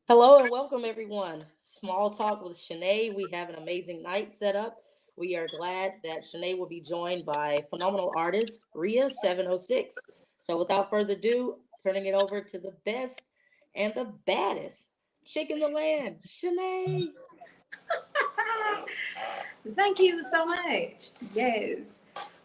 Hello and welcome, everyone. Small Talk with Shanay. We have an amazing night set up. We are glad that Shanay will be joined by phenomenal artist Ria 706. So, without further ado, turning it over to the best and the baddest chick in the land, Shanay. Thank you so much. Yes.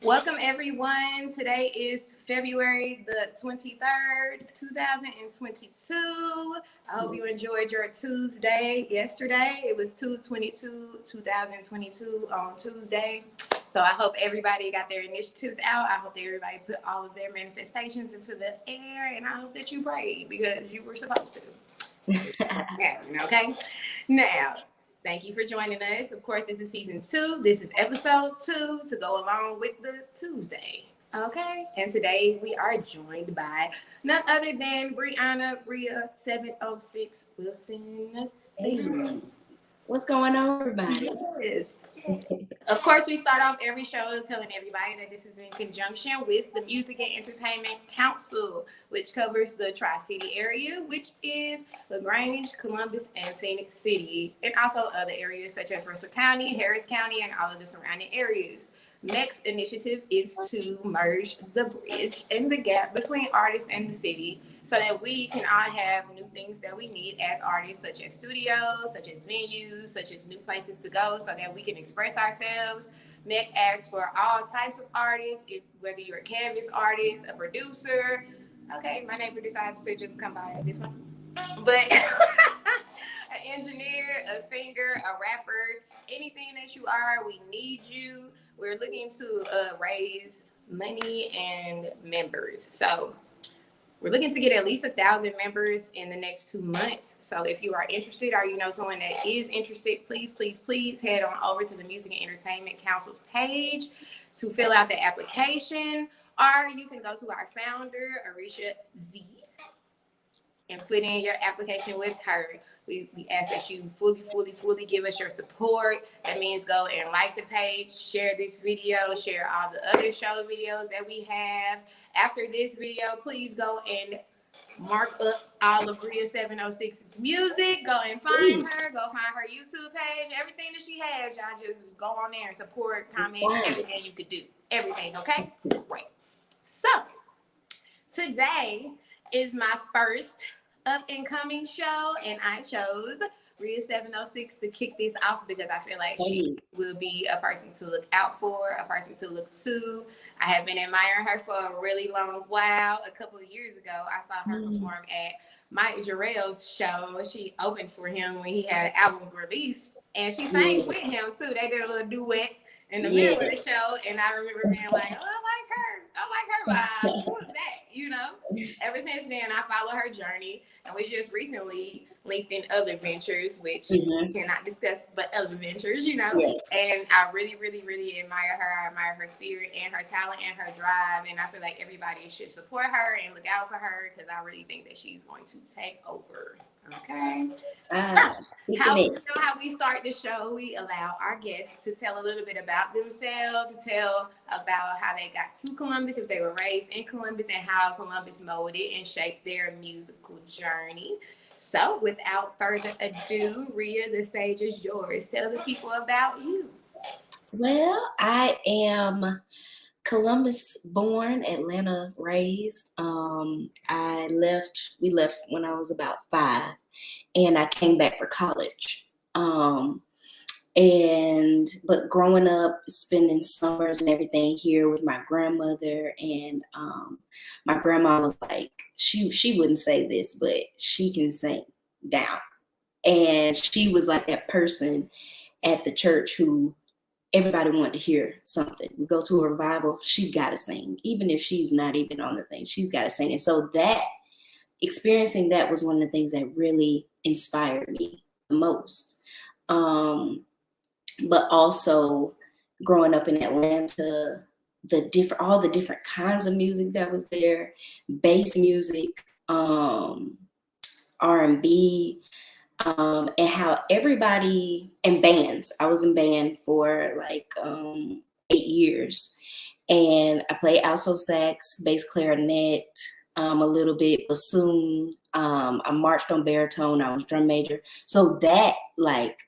Welcome, everyone. Today is February the 23rd, 2022. I hope you enjoyed your Tuesday yesterday. It was 2/22, 2022 on Tuesday. So I hope everybody got their initiatives out. I hope that everybody put all of their manifestations into the air. And I hope that you prayed because you were supposed to. Yeah, okay. Now, thank you for joining us. Of course, this is season 2. This is episode 2 to go along with the Tuesday. Okay. And today we are joined by none other than Brianna Bria 706 Wilson. Say hi. What's going on, everybody? Yes. Of course, we start off every show telling everybody that this is in conjunction with the Music and Entertainment Council, which covers the Tri-City area, which is LaGrange, Columbus, and Phoenix City, and also other areas such as Russell County, Harris County, and all of the surrounding areas. Next initiative is to merge the bridge and the gap between artists and the city so that we can all have new things that we need as artists, such as studios, such as venues, such as new places to go so that we can express ourselves. MEC asks for all types of artists, whether you're a canvas artist, a producer. Okay, my neighbor decides to just come by this one. But an engineer, a singer, a rapper, anything that you are, we need you. We're looking to raise money and members. So we're looking to get at least 1,000 members in the next 2 months. So if you are interested or you know someone that is interested, please head on over to the Music and Entertainment Council's page to fill out the application. Or you can go to our founder, Arisha Z, and put in your application with her. We ask that you fully give us your support. That means go and like the page, share this video, share all the other show videos that we have. After this video, please go and mark up all of Ria 706's music. Go and find her. Go find her YouTube page. Everything that she has, y'all just go on there and support, comment, everything you could do. Everything, okay? Great. So, today is my first up and coming show, and I chose Ria 706 to kick this off because I feel like she will be a person to look out for, a person to look to. I have been admiring her for a really long while. A couple of years ago, I saw her perform at Mike Jarrell's show. She opened for him when he had an album release, and she sang with him too. They did a little duet in the middle of the show, and I remember being like, oh, I like her vibe. Who's that? You know? Ever since then, I follow her journey, and we just recently linked in other ventures, which we cannot discuss, but other ventures, you know? Yes. And I really admire her. I admire her spirit and her talent and her drive, and I feel like everybody should support her and look out for her because I really think that she's going to take over. Okay. How we start the show, we allow our guests to tell a little bit about themselves, to tell about how they got to Columbus, if they were raised in Columbus, and how Columbus molded and shaped their musical journey. So, without further ado, Ria, the stage is yours. Tell the people about you. Well, I am Columbus born, Atlanta raised. We left when I was about 5, and I came back for college. But growing up, spending summers and everything here with my grandmother, and my grandma was like, she wouldn't say this, but she can sing down. And she was like that person at the church who everybody wanted to hear something. We go to a revival, she got to sing. Even if she's not even on the thing, she's got to sing. And so that, experiencing that was one of the things that really inspired me the most. But also growing up in Atlanta, all the different kinds of music that was there, bass music, R&B, and how everybody, and bands. I was in band for like 8 years, and I played alto sax, bass clarinet, a little bit bassoon, I marched on baritone. I was drum major. So that like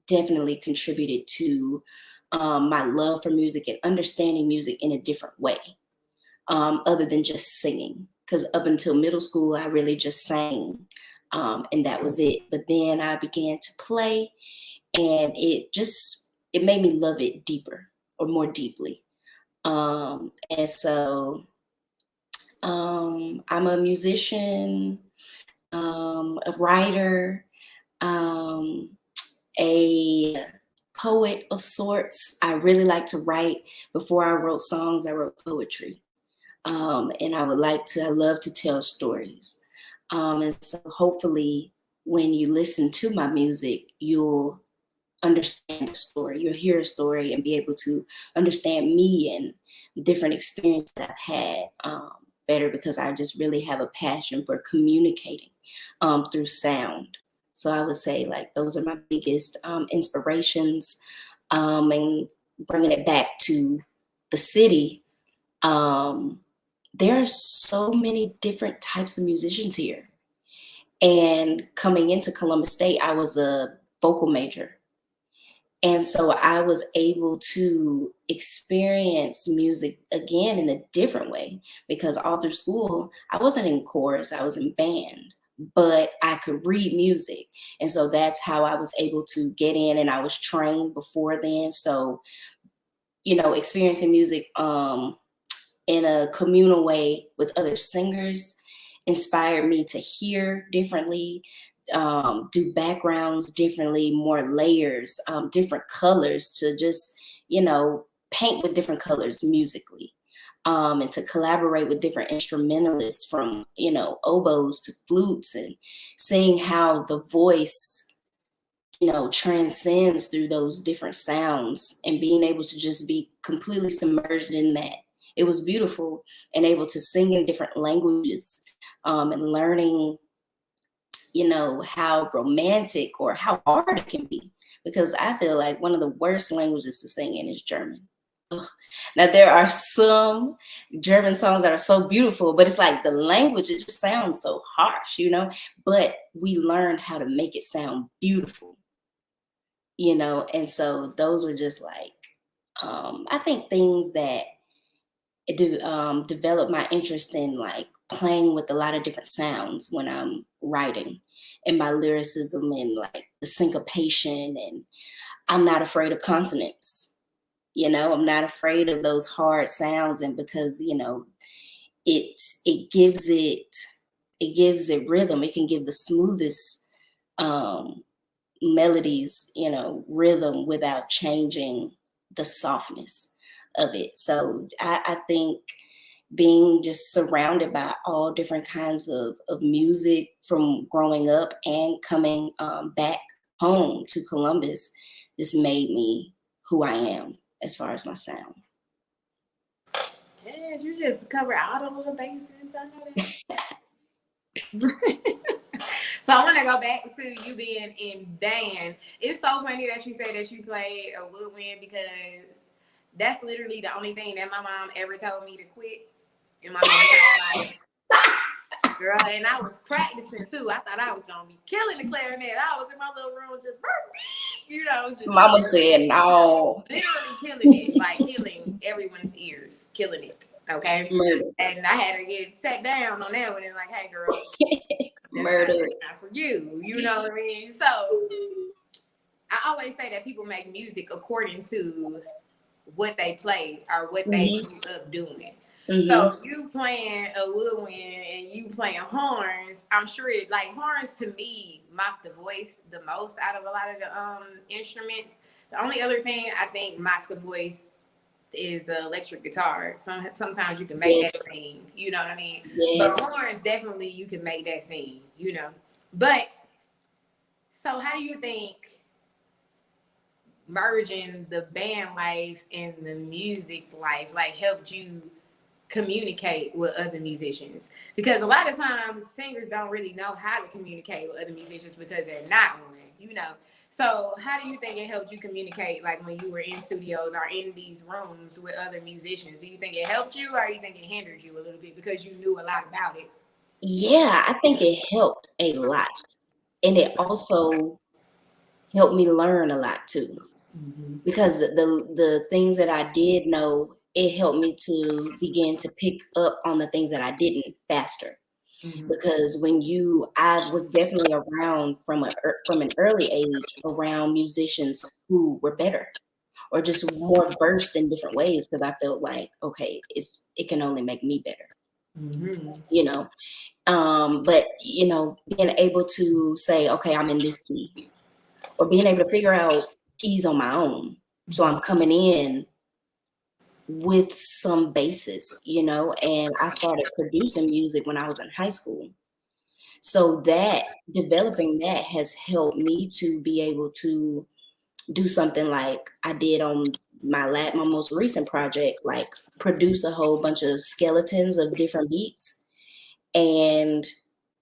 definitely contributed to my love for music and understanding music in a different way, other than just singing. Because up until middle school, I really just sang, and that was it. But then I began to play, and it made me love it deeper or more deeply. And so I'm a musician, a writer, um, a poet of sorts. I really like to write. Before I wrote songs, I wrote poetry. And I love to tell stories. And so hopefully when you listen to my music, you'll understand a story. You'll hear a story and be able to understand me and different experiences that I've had better, because I just really have a passion for communicating through sound. So I would say like those are my biggest inspirations, and bringing it back to the city. There are so many different types of musicians here. And coming into Columbus State, I was a vocal major. And so I was able to experience music again in a different way, because all through school, I wasn't in chorus, I was in band, but I could read music. And so that's how I was able to get in, and I was trained before then. So, experiencing music in a communal way with other singers inspired me to hear differently, do backgrounds differently, more layers, different colors, to just, paint with different colors musically. And to collaborate with different instrumentalists, from, oboes to flutes, and seeing how the voice, transcends through those different sounds, and being able to just be completely submerged in that. It was beautiful, and able to sing in different languages, and learning, how romantic or how hard it can be. Because I feel like one of the worst languages to sing in is German. Ugh. Now, there are some German songs that are so beautiful, but it's like the language, it just sounds so harsh. But we learned how to make it sound beautiful. And so those were just like, I think things that develop my interest in like playing with a lot of different sounds when I'm writing, and my lyricism and like the syncopation, and I'm not afraid of consonants. I'm not afraid of those hard sounds, and because it gives it rhythm. It can give the smoothest um melodies, rhythm, without changing the softness of it. So I think being just surrounded by all different kinds of music from growing up and coming back home to Columbus, this made me who I am as far as my sound. Yes, you just cover all the little bases. I know that. So I want to go back to you being in band. It's so funny that you say that you played a woodwind, because that's literally the only thing that my mom ever told me to quit. And my mom was like, girl, and I was practicing too. I thought I was going to be killing the clarinet. I was in my little room just, Mama said no. Literally killing it, like killing everyone's ears, killing it. Okay. Murder. And I had to get sat down on that one and like, hey, girl. Murder. Not for you. You know what I mean? So I always say that people make music according to what they play or what they grew up doing. Mm-hmm. So you playing a woodwind and you playing horns, I'm sure like horns to me mock the voice the most out of a lot of the instruments. The only other thing I think mocks the voice is electric guitar. Sometimes you can make that sing, you know what I mean? Yes. But horns, definitely you can make that sing, But so how do you think merging the band life and the music life like helped you communicate with other musicians? Because a lot of times singers don't really know how to communicate with other musicians because they're not one, So how do you think it helped you communicate, like when you were in studios or in these rooms with other musicians? Do you think it helped you, or do you think it hindered you a little bit because you knew a lot about it? Yeah, I think it helped a lot. And it also helped me learn a lot too. Because the things that I did know, it helped me to begin to pick up on the things that I didn't faster. Because I was definitely around from an early age around musicians who were better or just more versed in different ways because I felt like, okay, it can only make me better, you know. But being able to say, okay, I'm in this key, or being able to figure out keys on my own. So I'm coming in with some basis, and I started producing music when I was in high school. So that developing that has helped me to be able to do something like I did on my most recent project, like produce a whole bunch of skeletons of different beats and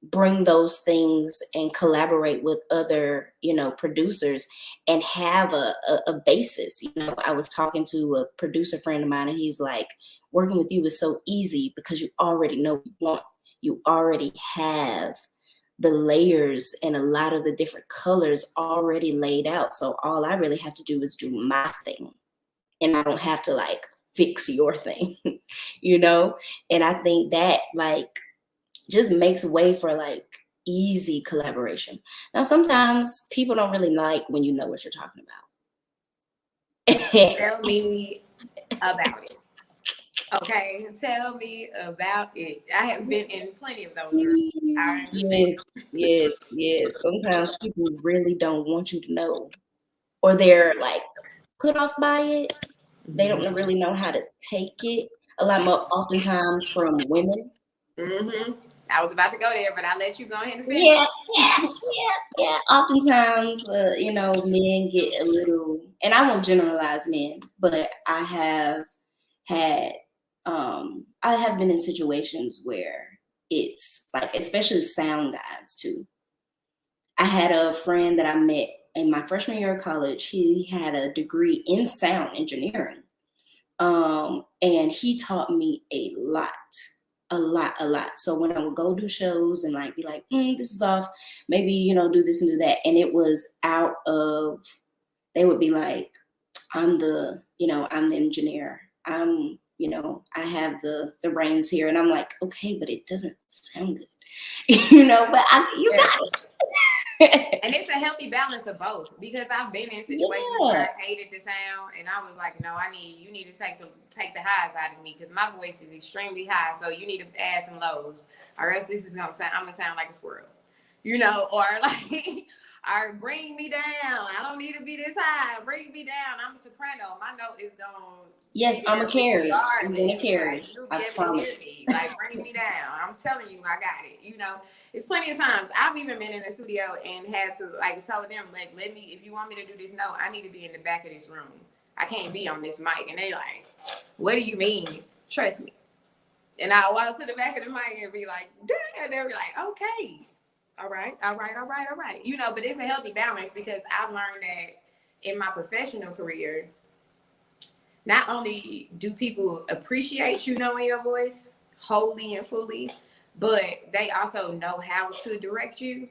bring those things and collaborate with other producers and have a basis. I was talking to a producer friend of mine and he's like, working with you is so easy because you already know what you want. You already have the layers and a lot of the different colors already laid out, so all I really have to do is do my thing and I don't have to like fix your thing. And I think that like just makes way for like easy collaboration. Now, sometimes people don't really like when you know what you're talking about. Tell me about it. Okay, tell me about it. I have been in plenty of those rooms. I understand. Yes, yes, yes. Sometimes people really don't want you to know, or they're like put off by it. They don't really know how to take it. A lot more oftentimes from women. Mm-hmm. I was about to go there, but I let you go ahead and finish. Yeah, yeah. Oftentimes, men get a little, and I won't generalize men, but had, I have been in situations where it's like, especially sound guys too. I had a friend that I met in my freshman year of college. He had a degree in sound engineering. And he taught me a lot, a lot, a lot. So when I would go do shows and like be like, this is off, maybe, do this and do that. And it was out of, they would be like, I'm the engineer. I have the reins here. And I'm like, okay, but it doesn't sound good. But you Yeah. got it. And it's a healthy balance of both, because I've been in situations where I hated the sound and I was like, no, you need to take the highs out of me because my voice is extremely high. So you need to add some lows, or else I'm gonna sound like a squirrel, or like, or bring me down. I don't need to be this high. Bring me down. I'm a soprano. My note is going. Yes, I'm a carry. I'm gonna carry. Like, you'll be I able promise. to hear me. Like, bring me down. I'm telling you, I got it. It's plenty of times I've even been in a studio and had to like tell them, like, let me, if you want me to do this note, I need to be in the back of this room. I can't be on this mic. And they like, what do you mean? Trust me. And I walk to the back of the mic and be like, and they'll be like, okay. All right. But it's a healthy balance, because I've learned that in my professional career, not only do people appreciate you knowing your voice wholly and fully, but they also know how to direct you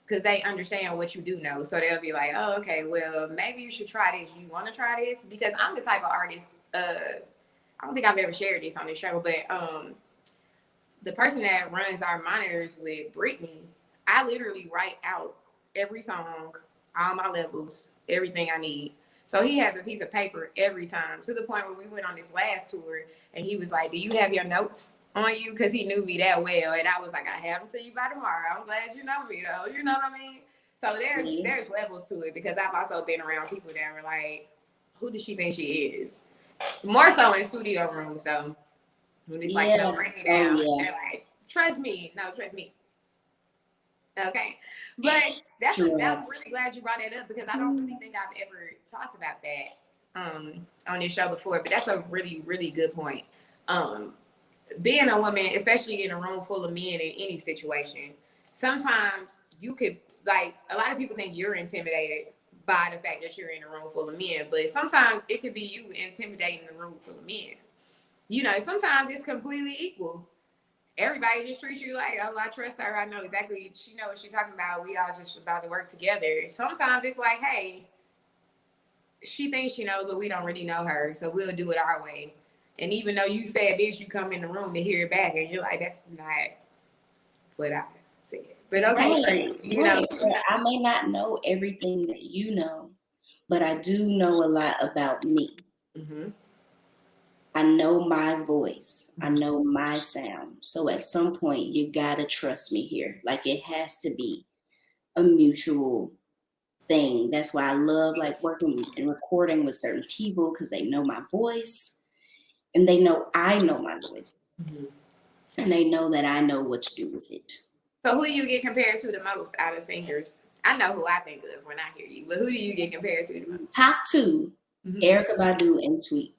because they understand what you do know. So they'll be like, oh, okay, well, maybe you should try this. You want to try this? Because I'm the type of artist, I don't think I've ever shared this on this show, but the person that runs our monitors with Brittany, I literally write out every song, all my levels, everything I need. So he has a piece of paper every time, to the point where we went on this last tour and he was like, do you have your notes on you? Because he knew me that well. And I was like, I haven't seen you by tomorrow. I'm glad you know me, though. You know what I mean? So there's levels to it, because I've also been around people that were like, who does she think she is? More so in studio rooms, so it's like, no, bring me down. They're like, trust me. No, trust me. Okay. But I'm really glad you brought that up, because I don't really think I've ever talked about that on this show before. But that's a really, really good point. Being a woman, especially in a room full of men in any situation, sometimes you could, like, a lot of people think you're intimidated by the fact that you're in a room full of men, but sometimes it could be you intimidating the room full of men. Sometimes it's completely equal. everybody just treats you like, oh, I trust her. I know exactly. She knows what she's talking about. We all just about to work together. Sometimes it's like, hey, she thinks she knows, but we don't really know her, so we'll do it our way. And even though you said this, you come in the room to hear it back, and you're like, that's not what I said. But okay, Right, you know. right. But I may not know everything that you know, but I do know a lot about me. Mm-hmm. I know my voice. I know my sound. So at some point, you gotta trust me here. Like it has to be a mutual thing. That's why I love like working and recording with certain people because they know my voice and they know I know my voice Mm-hmm. and they know that I know what to do with it. So who do you get compared to the most out of singers? I know who I think of when I hear you, but who do you get compared to the most? Top two, Erykah Badu and Tweet.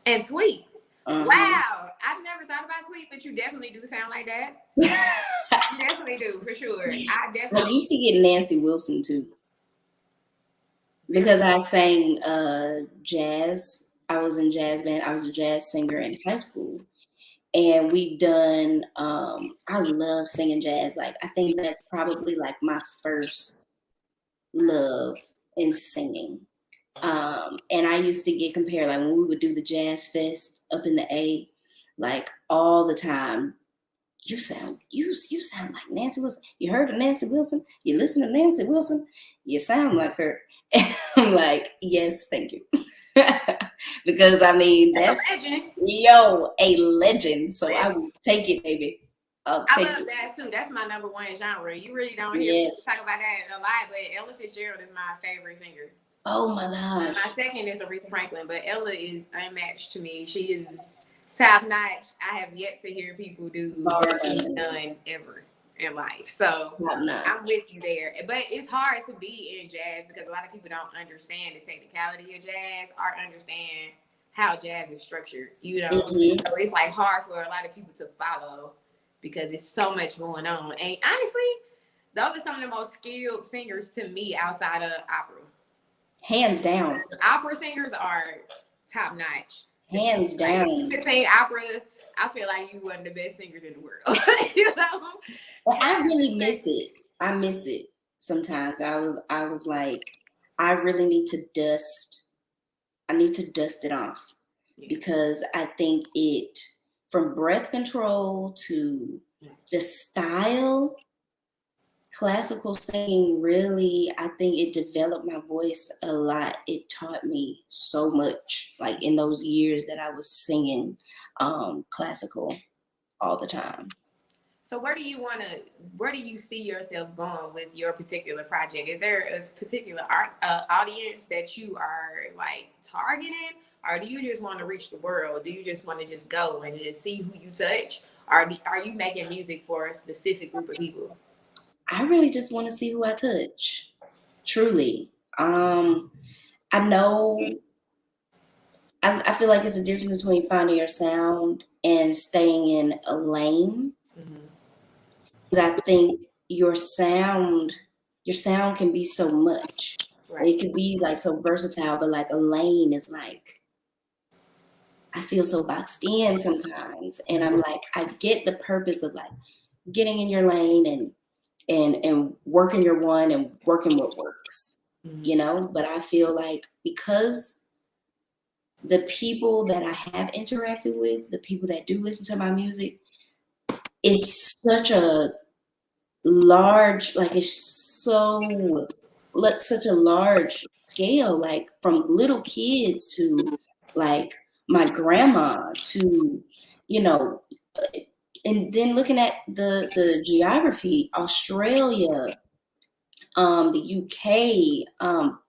And Tweet. Uh-huh. Wow. I've never thought about Tweet, but you definitely do sound like that. You definitely do, for sure. I I definitely used to get Nancy Wilson too. Because I sang jazz. I was in jazz band. I was a jazz singer in high school. And we've done I love singing jazz. Like I think that's probably like my first love in singing. And I used to get compared like when we would do the jazz fest up in the A, like all the time. You sound like Nancy Wilson. You heard of Nancy Wilson? You listen to Nancy Wilson? You sound like her. And I'm like, yes, thank you. Because I mean that's a legend. a legend. So I will take it, baby. I love that too. That's my number one genre. You really don't hear me talk about that a lot, but Ella Fitzgerald is my favorite singer. Oh my gosh. My second is Aretha Franklin, but Ella is unmatched to me. She is top notch. I have yet to hear people do what she's done ever in life. So I'm with you there. But it's hard to be in jazz because a lot of people don't understand the technicality of jazz or understand how jazz is structured. You know, so it's like hard for a lot of people to follow because it's so much going on. And honestly, those are some of the most skilled singers to me outside of opera. Hands down. Opera singers are top notch. Hands down. Like, you sing opera, I feel like you one of the best singers in the world. You know? But I really miss it. I miss it sometimes. I was like, I really need to dust. I need to dust it off because I think it, from breath control to the style, classical singing really, I think it developed my voice a lot. It taught me so much, like in those years that I was singing classical all the time. So where do you see yourself going with your particular project? Is there a particular audience that you are like targeting, or do you just want to reach the world? Do you just want to just go and just see who you touch? Or are you making music for a specific group of people? I really just want to see who I touch. Truly. I know, I feel like it's a difference between finding your sound and staying in a lane. Because I think your sound can be so much. Right. It could be like so versatile, but like a lane is like, I feel so boxed in sometimes. And I'm like, I get the purpose of like getting in your lane and working your one and working what works, you know? But I feel like because the people that I have interacted with, the people that do listen to my music, it's such a large, like it's such a large scale, like from little kids to like my grandma to, you know, and then looking at the geography, Australia, the UK,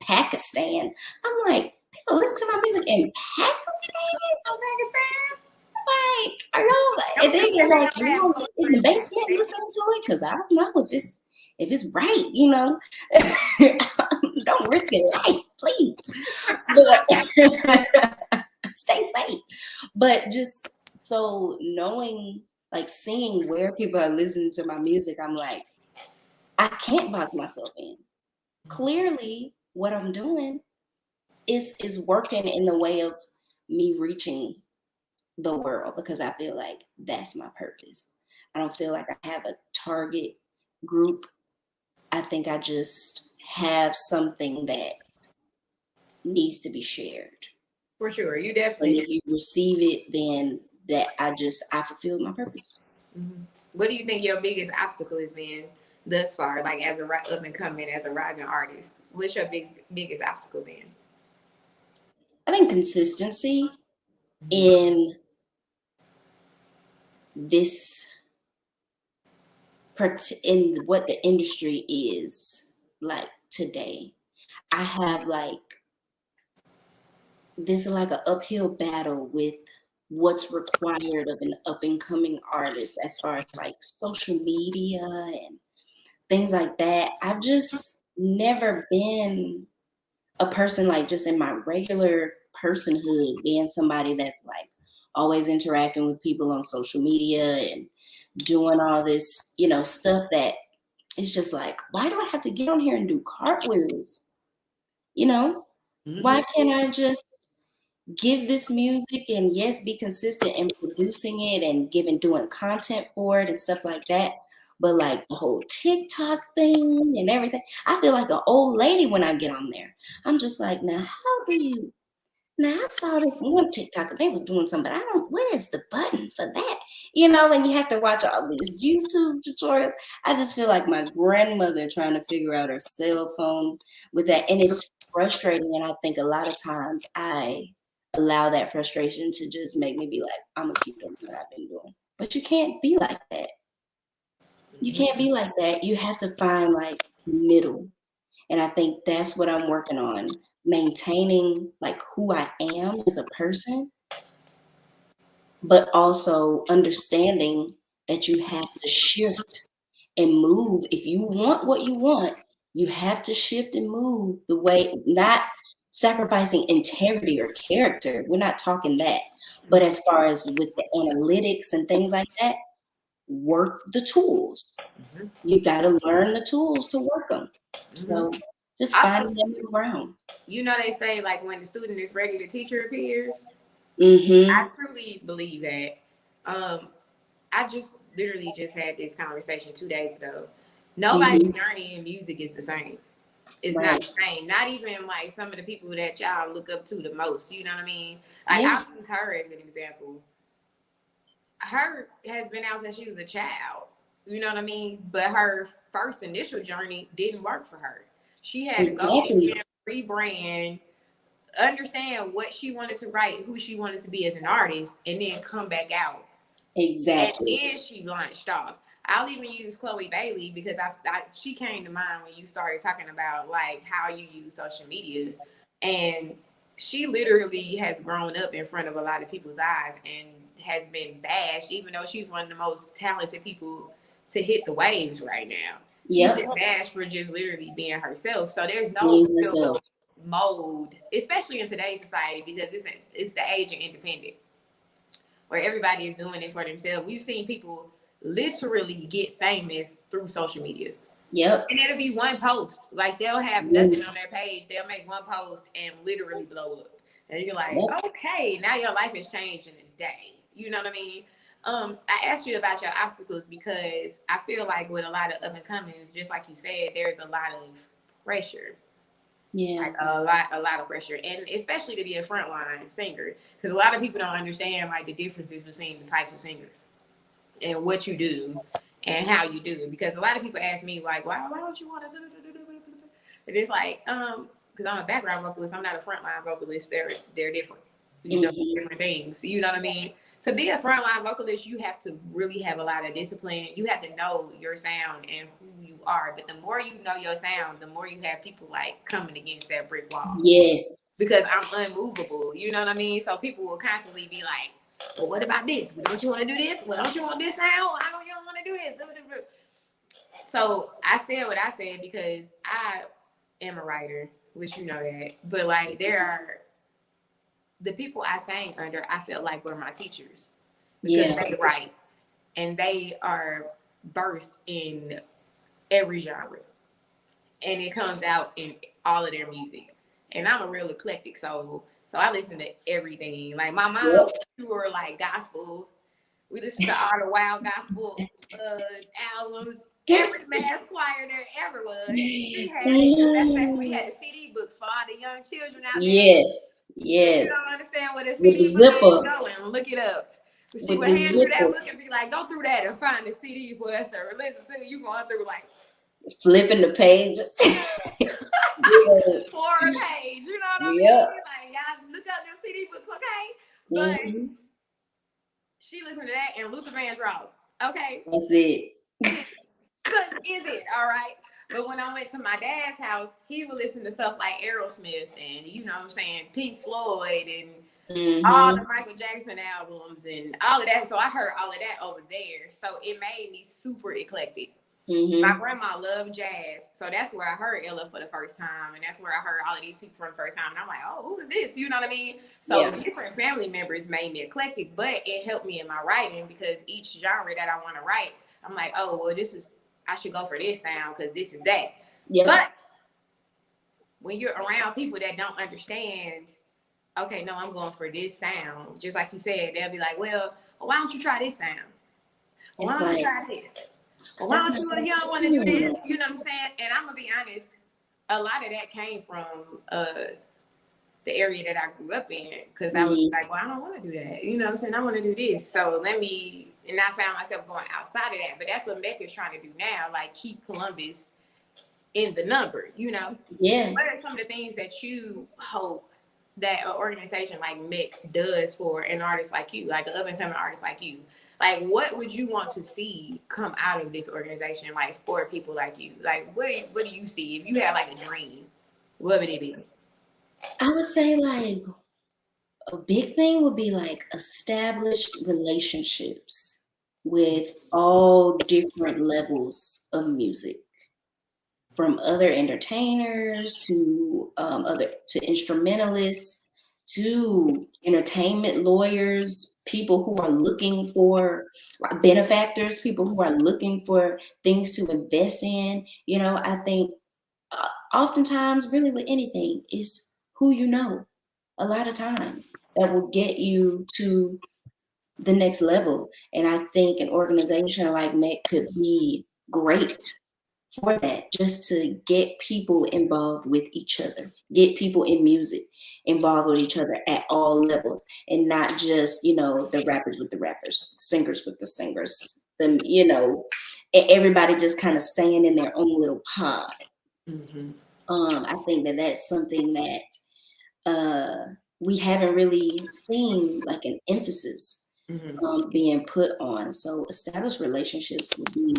Pakistan. I'm like, people listen to my music in Pakistan? Like, are y'all? And then you're like, you in the basement listening to it? Because I don't know if it's right, you know. Don't risk your life, please. But stay safe. But just so knowing, like seeing where people are listening to my music, I'm like, I can't box myself in. Clearly, what I'm doing is working in the way of me reaching the world, because I feel like that's my purpose. I don't feel like I have a target group. I think I just have something that needs to be shared. For sure. You And definitely if you receive it, then I fulfilled my purpose. do. What do you think your biggest obstacle has been thus far, like as a up and coming, as a rising artist? What's your biggest obstacle been? I think consistency in this in what the industry is like today. I have like this is like an uphill battle with what's required of an up and coming artist as far as like social media and things like that. I've just never been a person like just in my regular personhood being somebody that's like always interacting with people on social media and doing all this, stuff that it's just like, why do I have to get on here and do cartwheels? You know, Mm-hmm. why can't I just give this music and yes, be consistent in producing it and doing content for it and stuff like that? But like the whole TikTok thing and everything, I feel like an old lady when I get on there. I'm just like, now I saw this one TikTok and they was doing something, but where's the button for that? And you have to watch all these YouTube tutorials. I just feel like my grandmother trying to figure out her cell phone with that. And it's frustrating. And I think a lot of times I allow that frustration to just make me be like, I'm gonna keep doing what I've been doing. But you can't be like that. You can't be like that. You have to find like middle. And I think that's what I'm working on, maintaining like who I am as a person, but also understanding that you have to shift and move. If you want what you want, you have to shift and move the way, not sacrificing integrity or character. We're not talking that. But as far as with the analytics and things like that, work the tools. You got to learn the tools to work them. Mm-hmm. So just I, finding them around. they say like when the student is ready, the teacher appears. Mm-hmm. I truly believe that. I just literally just had this conversation 2 days ago. Nobody's Mm-hmm. journey in music is the same. It's not Right. the same. Not even like some of the people that y'all look up to the most. You know what I mean? Like Yeah. I'll use her as an example. Her has been out since she was a child. You know what I mean? But her first initial journey didn't work for her. She had to go Exactly. in, rebrand, understand what she wanted to write, who she wanted to be as an artist, and then come back out. And Exactly. then she launched off. I'll even use Chloe Bailey because she came to mind when you started talking about like how you use social media. And she literally has grown up in front of a lot of people's eyes and has been bashed, even though she's one of the most talented people to hit the waves right now. She's Yep. been bashed for just literally being herself. So there's no Being real yourself. mold, especially in today's society, because it's the age of independent where everybody is doing it for themselves. We've seen people literally get famous through social media. Yep. And it'll be one post. Like they'll have nothing on their page. They'll make one post and literally blow up. And you're like, Yep. okay, now your life has changed in a day. You know what I mean? I asked you about your obstacles because I feel like with a lot of up and comings, just like you said, there's a lot of pressure. Yeah. Like a lot of pressure, and especially to be a frontline singer, because a lot of people don't understand like the differences between the types of singers and what you do and how you do it. Because a lot of people ask me like, why don't you want to? And it's like, because I'm a background vocalist, I'm not a frontline vocalist. They're different. You know, different things. You know what I mean? To be a frontline vocalist, you have to really have a lot of discipline. You have to know your sound and who you are. But the more you know your sound, the more you have people like coming against that brick wall. Yes. Because I'm unmovable. You know what I mean? So people will constantly be like, well, what about this? Well, don't you want to do this? Well, don't you want this sound? How don't you want to do this? So I said what I said because I am a writer, which you know that. But like there are the people I sang under, I felt like were my teachers because they write and they are versed in every genre, and it comes out in all of their music. and I'm a real eclectic soul. So I listen to everything. Like my Yep. mom, we were like gospel. We listened to all the wild gospel albums. Every mass choir there ever was. She had it because that's back when we had the CD books for all the young children out there. Yes, If you yes. don't understand what a With the CD book is, zipper, go and look it up. But she with would the hand you that zipper, book and be like, go through that and find the CD for us to listen to. You going through like flipping the pages. Yeah. 4 page. You know what I Yep. mean? Like, y'all look up them CD books, okay? But Mm-hmm. she listened to that and Luther Vandross. Okay. That's it. Is it? All right. But when I went to my dad's house, he would listen to stuff like Aerosmith and, you know what I'm saying, Pink Floyd and all Mm-hmm. the Michael Jackson albums and all of that. So I heard all of that over there. So it made me super eclectic. My Mm-hmm. grandma loved jazz. So that's where I heard Ella for the first time. And that's where I heard all of these people for the first time. And I'm like, oh, who is this? You know what I mean? So Yeah. different family members made me eclectic, but it helped me in my writing because each genre that I want to write, I'm like, oh, well, I should go for this sound because this is that. Yeah. But when you're around people that don't understand, okay, no, I'm going for this sound. Just like you said, they'll be like, well, why don't you try this sound? Well, why don't you try this? Well, why don't you don't want to do this? You know what I'm saying? And I'm going to be honest, a lot of that came from the area that I grew up in because I was like, well, I don't want to do that. You know what I'm saying? I want to do this. So and I found myself going outside of that. But that's what Mecca's trying to do now, like keep Columbus in the number, you know? Yeah. What are some of the things that you hope that an organization like MEC does for an artist like you, like an up-and-coming artist like you? Like, what would you want to see come out of this organization, like, for people like you? Like, what do you see? If you had, like, a dream, what would it be? I would say, like, a big thing would be, like, established relationships with all different levels of music, from other entertainers to instrumentalists to entertainment lawyers, people who are looking for benefactors, people who are looking for things to invest in. You know, I think oftentimes, really with anything, is who you know. A lot of times that will get you to the next level. And I think an organization like MEC could be great for that, just to get people involved with each other, get people in music involved with each other at all levels, and not just, the rappers with the rappers, singers with the singers, everybody just kind of staying in their own little pod. Mm-hmm. I think that that's something that we haven't really seen, like an emphasis being put on. So established relationships would be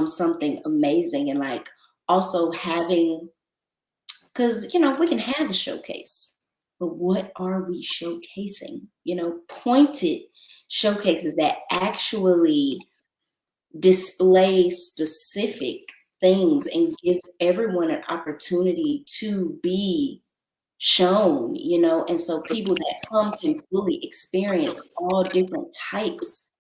something amazing, and like also having, because we can have a showcase, but what are we showcasing? Pointed showcases that actually display specific things and gives everyone an opportunity to be shown, and so people that come can fully experience all different types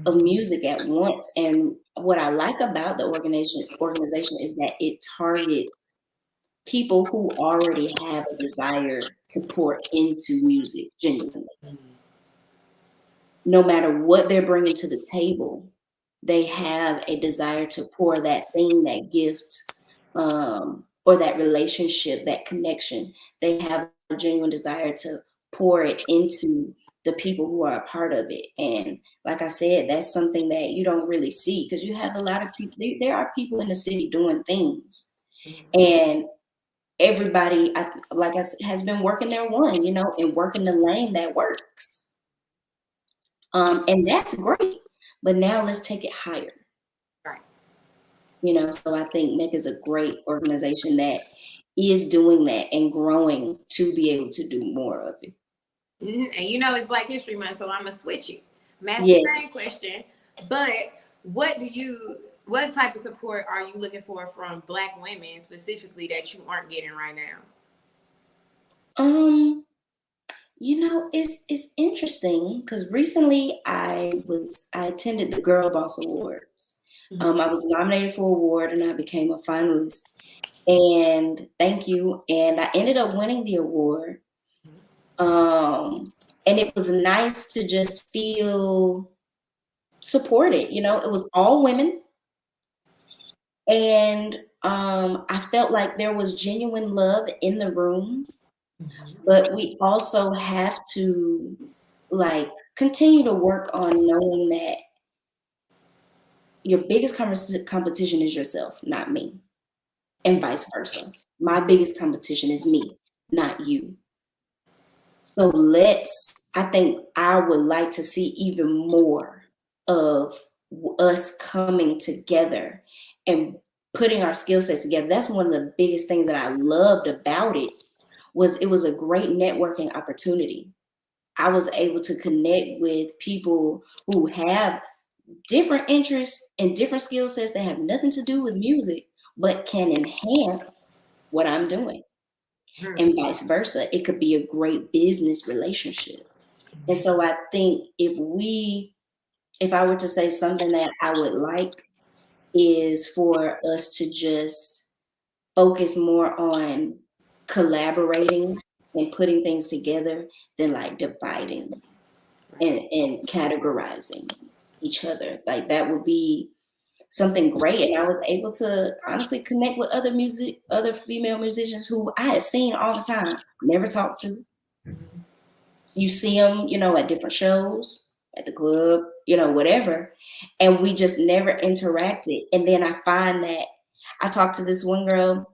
of music at once. And what I like about the organization is that it targets people who already have a desire to pour into music genuinely. No matter what they're bringing to the table, they have a desire to pour that thing, that gift, or that relationship, that connection. They have a genuine desire to pour it into the people who are a part of it. And like I said, that's something that you don't really see, because you have a lot of people. There are people in the city doing things, and everybody, like I said, has been working their one, and working the lane that works. And that's great. But now let's take it higher. Right. So I think MEC is a great organization that is doing that and growing to be able to do more of it. And it's Black History Month, so I'm gonna switch it. I'm asking Yes. the same question, but what type of support are you looking for from Black women specifically that you aren't getting right now? It's interesting because recently I attended the Girl Boss Awards. I was nominated for an award and I became a finalist. And thank you. And I ended up winning the award. And it was nice to just feel supported. It was all women. And I felt like there was genuine love in the room, but we also have to like continue to work on knowing that your biggest competition is yourself, not me, and vice versa. My biggest competition is me, not you. So I think I would like to see even more of us coming together and putting our skill sets together. That's one of the biggest things that I loved about it was a great networking opportunity. I was able to connect with people who have different interests and different skill sets that have nothing to do with music, but can enhance what I'm doing. And vice versa. It could be a great business relationship. And so I think if I were to say something that I would like is for us to just focus more on collaborating and putting things together than like dividing and categorizing each other. Like that would be something great. And I was able to honestly connect with other female musicians who I had seen all the time, never talked to. You see them, at different shows, at the club, whatever. And we just never interacted. And then I find that I talked to this one girl,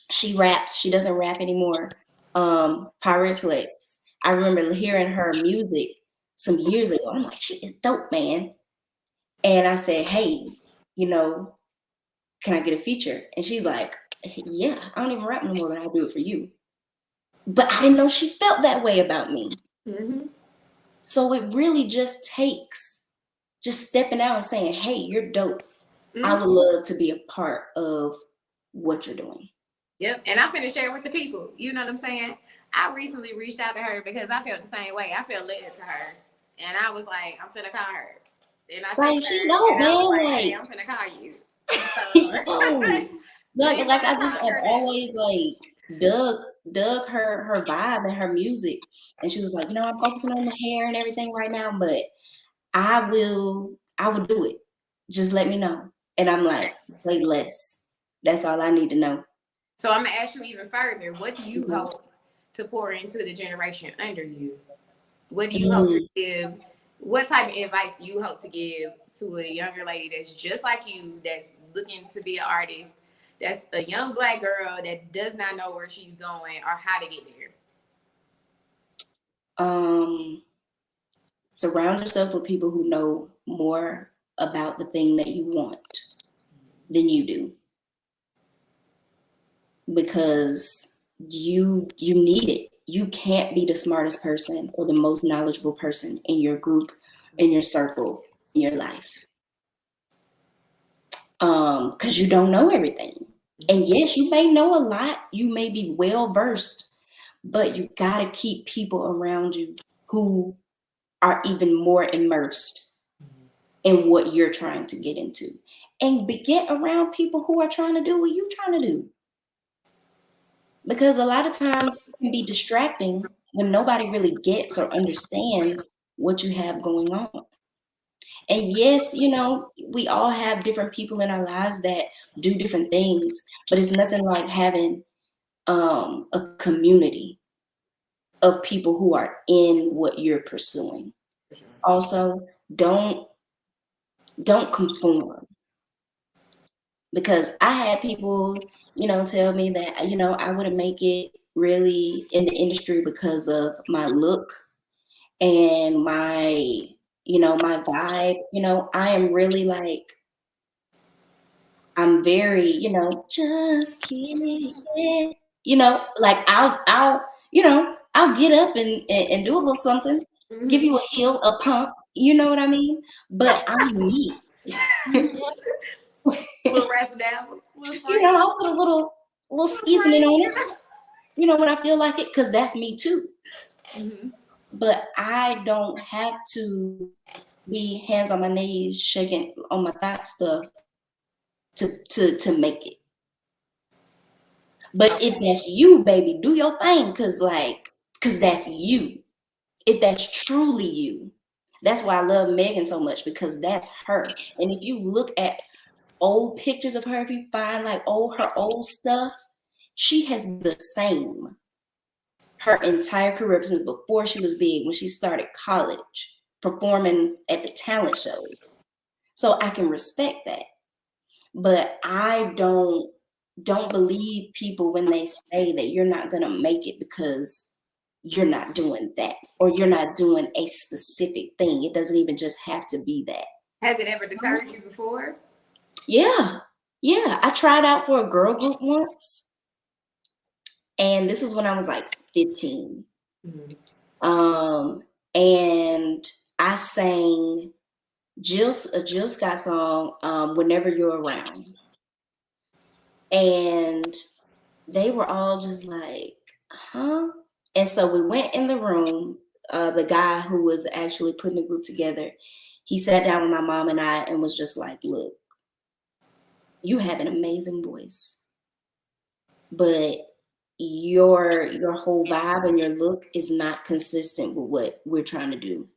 she raps, she doesn't rap anymore. Pyrex Legs. I remember hearing her music some years ago. I'm like, she is dope, man. And I said, hey, you know, can I get a feature? And she's like, yeah, I don't even rap no more, but I'll do it for you. But I didn't know she felt that way about me. Mm-hmm. So it really just takes just stepping out and saying, hey, you're dope. I would Mm-hmm. love to be a part of what you're doing. Yep. And I'm finna share it with the people. You know what I'm saying? I recently reached out to her because I felt the same way. I felt led to her. And I was like, I'm finna call her. And I Like text she her dope, and I was man. like, hey, Like I'm finna call you. yo. So we Like finna I just call have her now. always like dug her vibe and her music. And she was like, I'm focusing on the hair and everything right now, but I will do it. Just let me know. And I'm like, play less. That's all I need to know. So I'm gonna ask you even further. What do you Mhm. hope to pour into the generation under you? What do you hope to Mm. give? What type of advice do you hope to give to a younger lady that's just like you, that's looking to be an artist, that's a young black girl that does not know where she's going or how to get there? Um, Surround yourself with people who know more about the thing that you want than you do, because you need it. You can't be the smartest person or the most knowledgeable person in your group, in your circle, in your life. Because you don't know everything. And yes, you may know a lot, you may be well versed, but you gotta keep people around you who are even more immersed in what you're trying to get into. And get around people who are trying to do what you're trying to do. Because a lot of times it can be distracting when nobody really gets or understands what you have going on. And yes, we all have different people in our lives that do different things, but it's nothing like having a community of people who are in what you're pursuing. Also, don't conform, because I had people, tell me that, I wouldn't make it really in the industry because of my look and my vibe. I am really like, I'm very, just kidding. Like I'll get up and do a little something, give Mm-hmm. you a heel, a pump, you know what I mean? But I'm me. Little razzle dazzle, little sprinkle. I'll put a little seasoning on it, when I feel like it, because that's me too. Mm-hmm. But I don't have to be hands on my knees, shaking on my thigh stuff to make it. But if that's you, baby, do your thing, cause that's you. If that's truly you. That's why I love Megan so much, because that's her. And if you look at old pictures of her, if you find like her old stuff, she has been the same her entire career since before she was big, when she started college, performing at the talent shows. So I can respect that. But I don't believe people when they say that you're not gonna make it because you're not doing that, or you're not doing a specific thing. It doesn't even just have to be that. Has it ever deterred you before? Yeah. I tried out for a girl group once, and this was when I was like 15. And I sang a Jill Scott song, Whenever You're Around. And they were all just like, huh? And so we went in the room. The guy who was actually putting the group together, he sat down with my mom and I and was just like, look, you have an amazing voice, but your whole vibe and your look is not consistent with what we're trying to do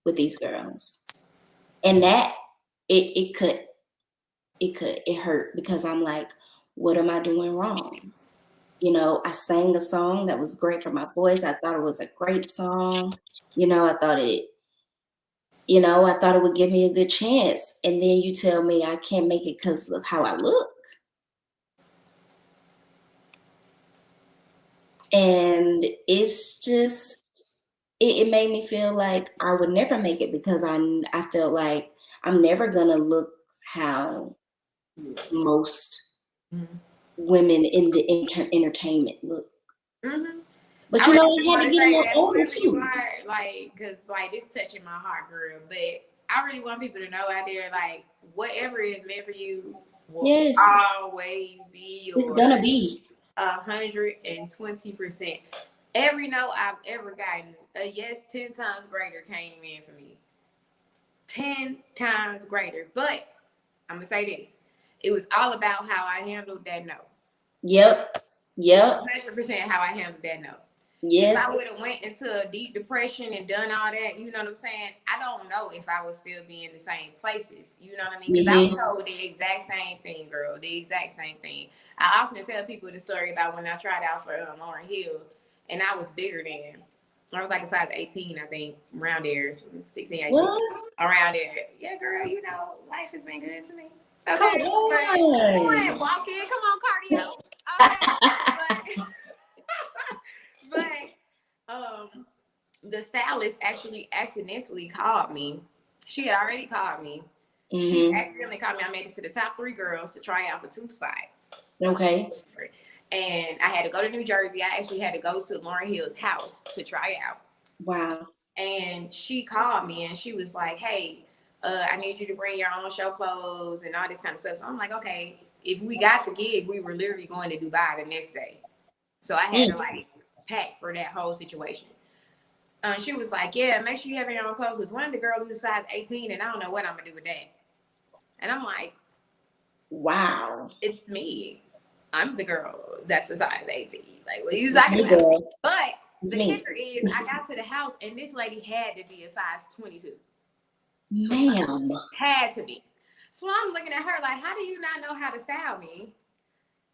with these girls. And that it hurt, because I'm like, what am I doing wrong? You know, I sang a song that was great for my voice. I thought it was a great song. I thought it would give me a good chance. And then you tell me I can't make it because of how I look. And it's just, it made me feel like I would never make it, because I felt like I'm never gonna look how most women in the entertainment look. But I I really had want to to get a say little that older whoever you too. are, like, cause like this touching my heart, girl. But I really want people to know out there, like, whatever is meant for you will Yes, always be it's yours, gonna be. 120%. Every no I've ever gotten, a yes 10 times greater came in for me. 10 times greater. But I'm gonna say this: it was all about how I handled that no. Yep. It's 100% how I handled that no. If Yes. I would have went into a deep depression and done all that, you know what I'm saying? I don't know if I would still be in the same places. You know what I mean? Because I was told the exact same thing, girl. The exact same thing. I often tell people the story about when I tried out for Lauren Hill, and I was bigger than. I was like a size 18, I think, around there, 16, 18, What? around there. Yeah, girl, you know, life has been good to me. Okay, Come on. walk in, come on, cardio. Okay, but the stylist actually accidentally called me. She had already called me. She accidentally called me. I made it to the top 3 girls to try out for 2 spots. Okay. And I had to go to New Jersey. I actually had to go to Lauren Hill's house to try out. Wow. And she called me and she was like, hey, I need you to bring your own show clothes and all this kind of stuff. So I'm like, okay, if we got the gig, we were literally going to Dubai the next day. So I had to like pack for that whole situation. She was like, yeah, make sure you have your own clothes. Because one of the girls is size 18 and I don't know what I'm going to do with that. And I'm like, wow. It's me. I'm the girl that's a size 18. Like, what are you talking about? Girl. But the kicker is, I got to the house and this lady had to be a size 22. Ma'am. Had to be. So I'm looking at her like, how do you not know how to style me?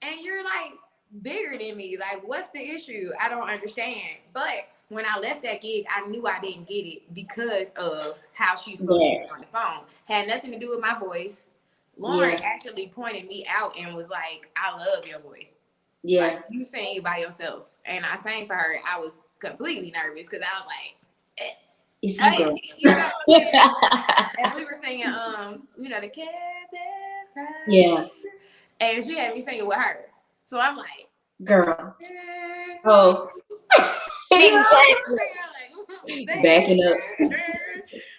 And you're like bigger than me. Like, what's the issue? I don't understand. But when I left that gig, I knew I didn't get it because of how she's supposed to be on the phone. Had nothing to do with my voice. Lauren actually pointed me out and was like, I love your voice. Yeah. Like, you sing by yourself. And I sang for her. I was completely nervous because I was like, it's you, girl. You know, and we were singing, the cat that cries. Yeah. And she had me singing with her. So I'm like, girl. Oh. Backing up.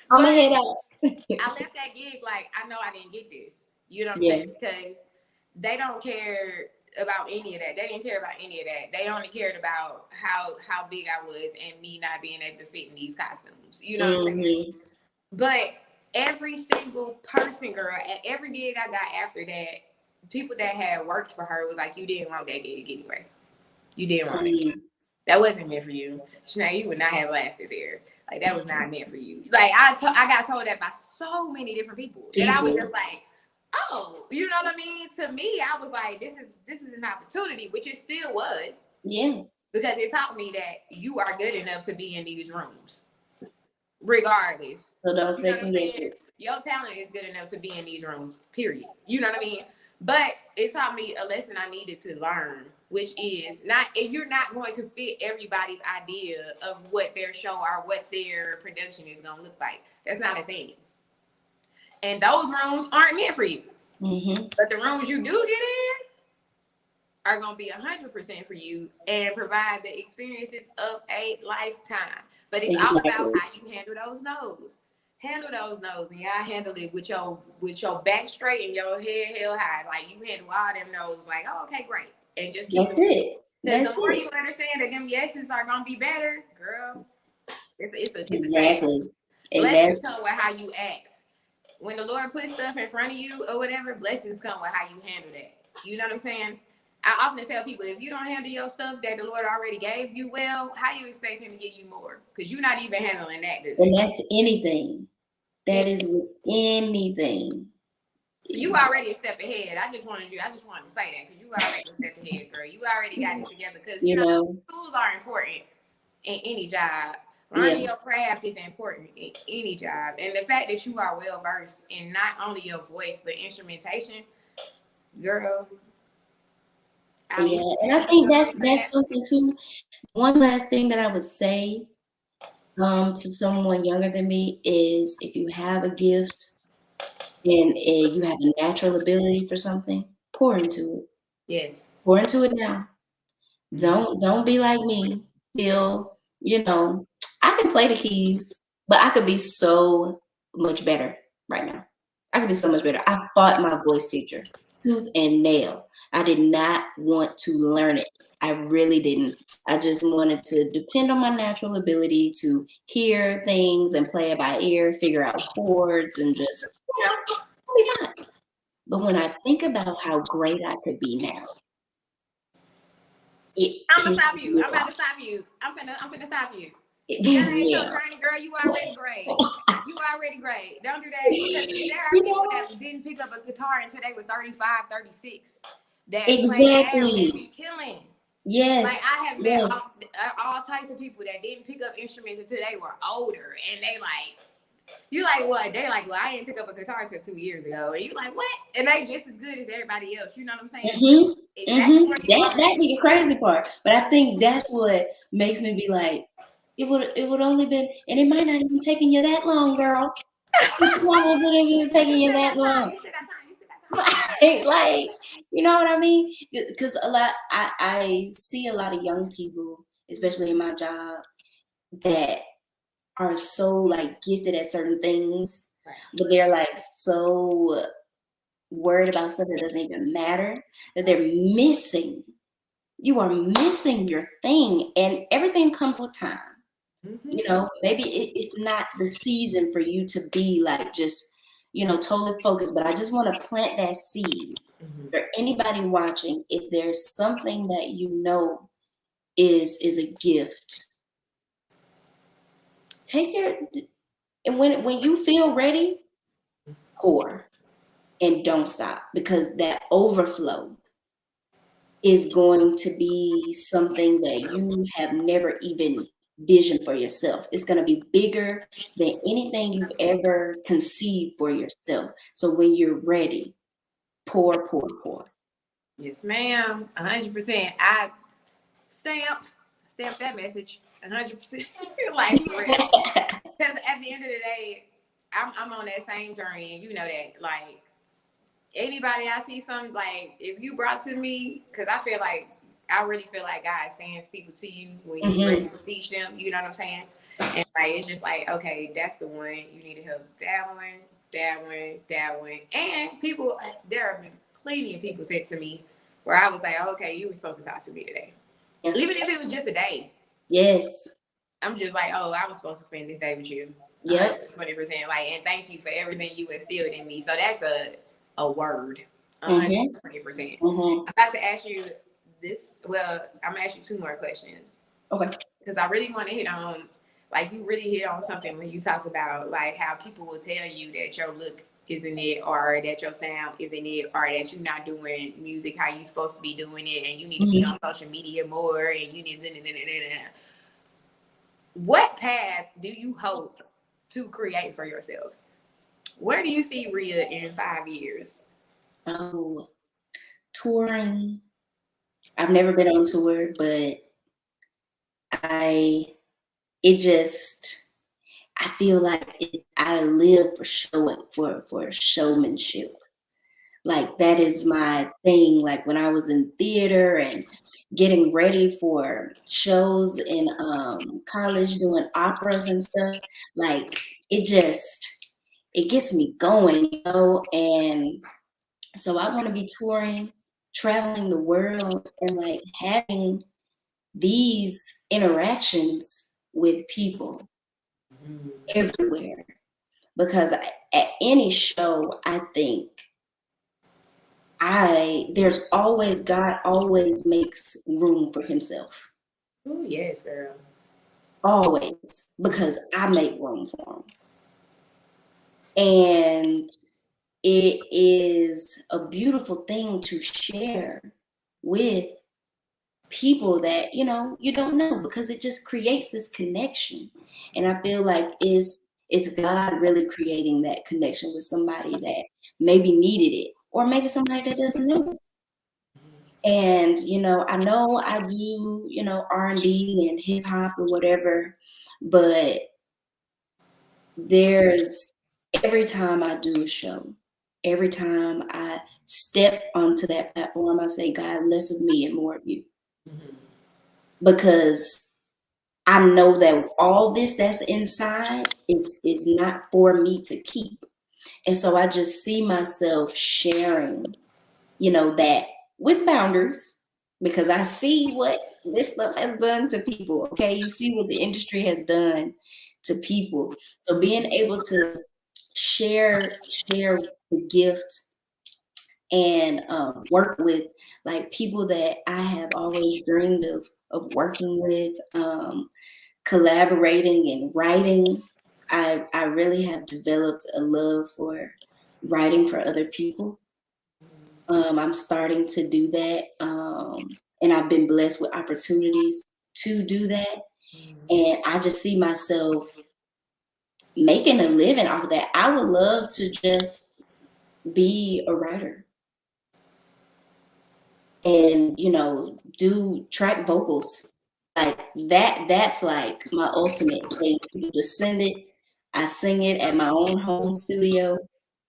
I'm gonna head out. I left that gig like, I know I didn't get this. You know what I'm saying? Because they don't care about any of that. They didn't care about any of that. They only cared about how big I was and me not being able to fit in these costumes. You know what I'm saying? But every single person, girl, at every gig I got after that, people that had worked for her was like, you didn't want that gig anyway. You didn't want it. Mm. That wasn't meant for you. Shanay, you would not have lasted there. Like, that was not meant for you. Like, I got told that by so many different people. And I was just like, oh, you know what I mean? To me, I was like, this is an opportunity, which it still was. Yeah. Because it taught me that you are good enough to be in these rooms, regardless. So don't second guess it. Your talent is good enough to be in these rooms, period. You know what I mean? But it taught me a lesson I needed to learn, which is you're not going to fit everybody's idea of what their show or what their production is going to look like. That's not a thing. And those rooms aren't meant for you. Mm-hmm. But the rooms you do get in are going to be 100% for you and provide the experiences of a lifetime. But it's all about how you handle those no's. Handle those no's, and y'all handle it with your back straight and your head held high. Like, you handle all them no's, like, oh, okay, great. And just keep it. Because the more you understand that them yeses are going to be better, girl, it's a exactly. Blessings come with how you act. When the Lord puts stuff in front of you or whatever, blessings come with how you handle that. You know what I'm saying? I often tell people, if you don't handle your stuff that the Lord already gave you well, how you expect him to give you more? Because you're not even handling that good. And that's anything. That is with anything. So you already a step ahead. I just wanted to say that because you already a step ahead, girl. You already got it together because you know tools are important in any job. Learning your craft is important in any job. And the fact that you are well versed in not only your voice but instrumentation, girl. Yeah, and I think that's something too. One last thing that I would say to someone younger than me is, if you have a gift and you have a natural ability for something, pour into it. Yes. Pour into it now. Don't be like me. Still, I can play the keys, but I could be so much better right now. I could be so much better. I fought my voice teacher tooth and nail. I did not want to learn it. I really didn't. I just wanted to depend on my natural ability to hear things and play it by ear, figure out chords, and just, I'll be fine. But when I think about how great I could be now, I'm gonna stop you. I'm about to stop you. I'm finna stop you. That ain't your journey, girl. You already great. You already great. Don't do that. Because there are people that didn't pick up a guitar until they were 35, 36. That exactly play killing. Yes. Like, I have met all types of people that didn't pick up instruments until they were older, and they like, you like what? They like, well, I didn't pick up a guitar until 2 years ago, and you like, what? And they just as good as everybody else. You know what I'm saying? That be the crazy part. But I think that's what makes me be like, it would only been, and it might not even taken you that long, girl. It probably wouldn't even taken you that long. Like, you know what I mean? Because I see a lot of young people, especially in my job, that are so like gifted at certain things, but they're like so worried about stuff that doesn't even matter, that they're missing. You are missing your thing, and everything comes with time. Maybe it's not the season for you to be like just totally focused, but I just want to plant that seed for anybody watching. If there's something that is a gift, take and when you feel ready, pour and don't stop, because that overflow is going to be something that you have never even visioned for yourself. It's going to be bigger than anything you've ever conceived for yourself. So when you're ready, pour, pour, pour. Yes, ma'am. 100%. I stamp that message. 100%. Like, because at the end of the day, I'm on that same journey, and you know that. Like, anybody I see something, like, if you brought to me, because I really feel like God sends people to you when you're ready to teach them. You know what I'm saying? And like, it's just like, okay, that's the one. You need to help that one. And people, there have been plenty of people said to me where I was like, okay, you were supposed to talk to me today. Even if it was just a day. Yes. I'm just like, oh, I was supposed to spend this day with you. Yes. 20%. Like, and thank you for everything you instilled in me. So that's a word. Mm-hmm. 120%. Mm-hmm. I'm about to ask you this. Well, I'm gonna ask you two more questions. Okay. Because I really want to hit on, like, you really hit on something when you talk about, like, how people will tell you that your look isn't it, or that your sound isn't it, or that you're not doing music how you're supposed to be doing it, and you need to be on social media more, and you need. What path do you hope to create for yourself? Where do you see Rhea in 5 years? Oh, touring. I've never been on tour, but I it just I feel like I live for showing for showmanship. Like that is my thing. Like when I was in theater and getting ready for shows in college, doing operas and stuff, like it just it gets me going, you know. And so I want to be touring, traveling the world, and like having these interactions with people everywhere. Because at any show, I think there's always God always makes room for himself. Oh yes, girl. Always. Because I make room for him. And it is a beautiful thing to share with people that you don't know, because it just creates this connection. And I feel like it's God really creating that connection with somebody that maybe needed it, or maybe somebody that doesn't know it. And I know I do R&B and hip hop or whatever, but there's every time I do a show, every time I step onto that platform, I say, God, less of me and more of you. Because I know that all this that's inside is not for me to keep. And so I just see myself sharing, that with boundaries, because I see what this stuff has done to people. Okay. You see what the industry has done to people. So being able to share the gift and work with like people that I have always dreamed of working with, collaborating and writing. I really have developed a love for writing for other people. I'm starting to do that, and I've been blessed with opportunities to do that. And I just see myself making a living off of that. I would love to just be a writer and do track vocals like that's like my ultimate thing. People just send it, I sing it at my own home studio,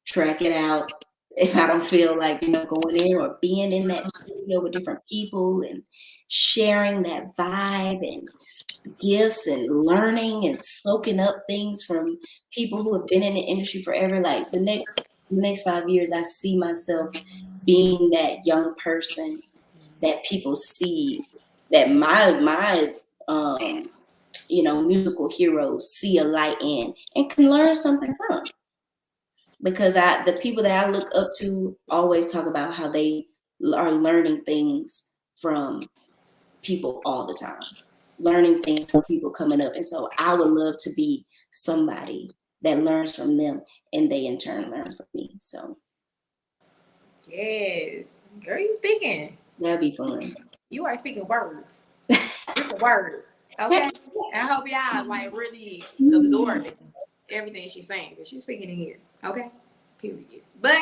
track it out. If I don't feel like going in or being in that studio with different people and sharing that vibe and gifts and learning and soaking up things from people who have been in the industry forever, like the next 5 years I see myself being that young person that people see, that my musical heroes see a light in and can learn something from. Because the people that I look up to always talk about how they are learning things from people all the time, learning things from people coming up. And so I would love to be somebody that learns from them and they in turn learn from me. So Yes, girl, you speaking. that'd be fun. You are speaking words. It's a word. Okay. I hope y'all like really absorbing everything she's saying, because she's speaking in here. Okay. Period. But